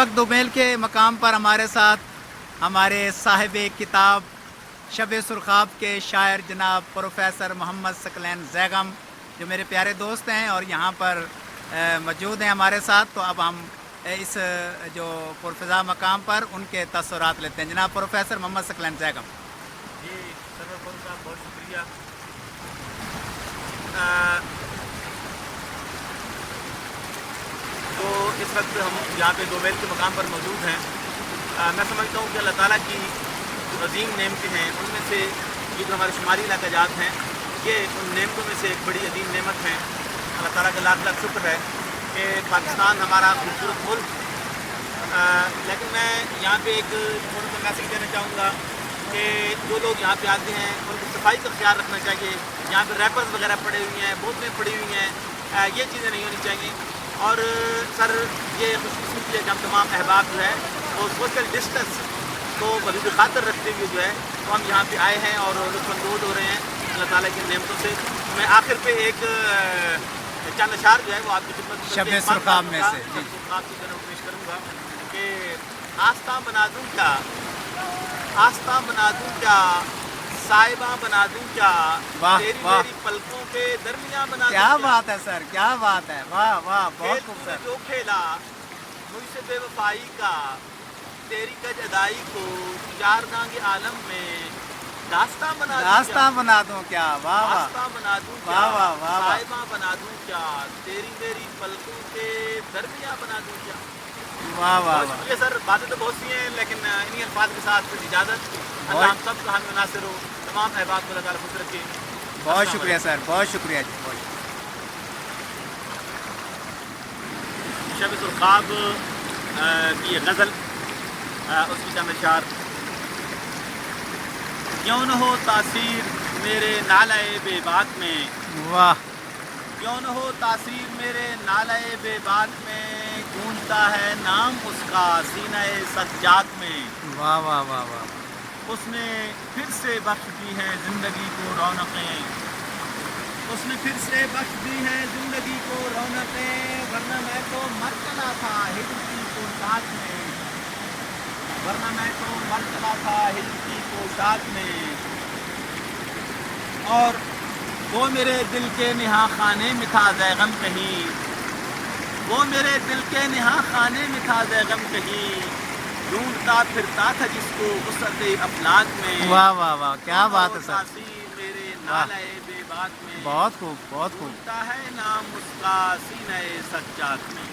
वक्त दोमेल के मकाम पर हमारे साथ हमारे साहिब किताब शब सुरखाब के शायर जनाब प्रोफेसर मोहम्मद सकलैन ज़ैगम जो मेरे प्यारे दोस्त हैं और यहाँ पर मौजूद हैं हमारे साथ। तो अब हम इस जो पुरफ़िज़ा मकाम पर उनके तसव्वुरात लेते हैं। जनाब प्रोफेसर मोहम्मद सकलैन ज़ैगम। जी सरवर साहब बहुत शुक्रिया। तो इस वक्त हम यहाँ पे दोमेल के मकाम पर मौजूद हैं। मैं समझता हूँ कि अल्लाह ताला की जो अजीम नेमतें हैं उनमें से ये जो हमारे शुमारी इलाका जात हैं ये उन नेमतों में से एक बड़ी अजीम नेमत हैं। अल्लाह ताला का लाख लाख शुक्र है कि पाकिस्तान हमारा खूबसूरत मुल्क। लेकिन मैं यहाँ पे एक थोड़ा सा मैसेज देना चाहूँगा कि जो लोग यहाँ पे आते हैं उनको सफाई का ख्याल रखना चाहिए। यहाँ पे रैपर्स वगैरह पड़े हुए हैं, बोतलें पड़ी हुई हैं, ये चीज़ें नहीं होनी चाहिए। और सर ये खुशकिस्मती है कि हम तमाम अहबाब जो है वो सोशल डिस्टेंस को मज़ीद खातर रखते हुए जो है तो हम यहाँ पे आए हैं और लुत्फ़अंदोज़ हो रहे हैं अल्लाह ताला की नेमतों से। मैं आखिर पे एक चंद अशार जो है वो आपकी खिदमत में शब सुरखाब में से आपकी तरफ पेश करूँगा कि आस्था बना दूँ क्या, आस्था बना दूँ क्या, साहिबा बना दूँ क्या, तेरी मेरी पलकों के दरमियाँ बना दूँ क्या। बात है सर, क्या बात है, वाह वाह, बहुत खूबसूरत। जो खेला मुझसे बेवफाई का, तेरी कज अदाई को यारदांगे आलम में दास्तां बना दूँ क्या, वाह वाह, दास्तां बना दूँ क्या, वाह वाह, साहिबा बना दूँ क्या, तेरी मेरी पलकों के दरमियाँ बना दूँ क्या। वाह वाह वाह। ये सर बातें तो बहुत सी हैं लेकिन इन्हीं अल्फाज के साथ कुछ इजाज़त। अल्लाह हम सब का हम नासिर हो, तमाम अहबाब को अल्लाह ताला खुश रखे। बहुत शुक्रिया सर, बहुत शुक्रिया जी, बहुत शब सुरखाब की ये गज़ल उसकी चंद अशार। क्यों न हो तासीर मेरे नालाए बेबाक में, वाह, क्यों न हो तासीर मेरे नालाए बेबाक में, गूंजता है नाम उसका सीनाए सज्जाद में। वाह वाह वाह वाह। उसने फिर से बख्श दी है ज़िंदगी को रौनकें, उसने फिर से बख्श दी है ज़िंदगी को रौनकें, वरना मैं तो मर चला था हिजर की पोशाक में, वरना मैं तो मर चला था हिजर की पोशाक में। और वो मेरे दिल के निहा खाने में था ज़ैगम कहीं, वो मेरे दिल के निहा खाने में था ज़ैगम कहीं, ढूंढता फिरता था जिसको वसअते अफलाक में। वाह वाह वाह, क्या बात है सर, मेरे नालाए बेबाक में, बहुत खूब, बहुत खूब। है नाम उसका सीनाए सज्जाद में।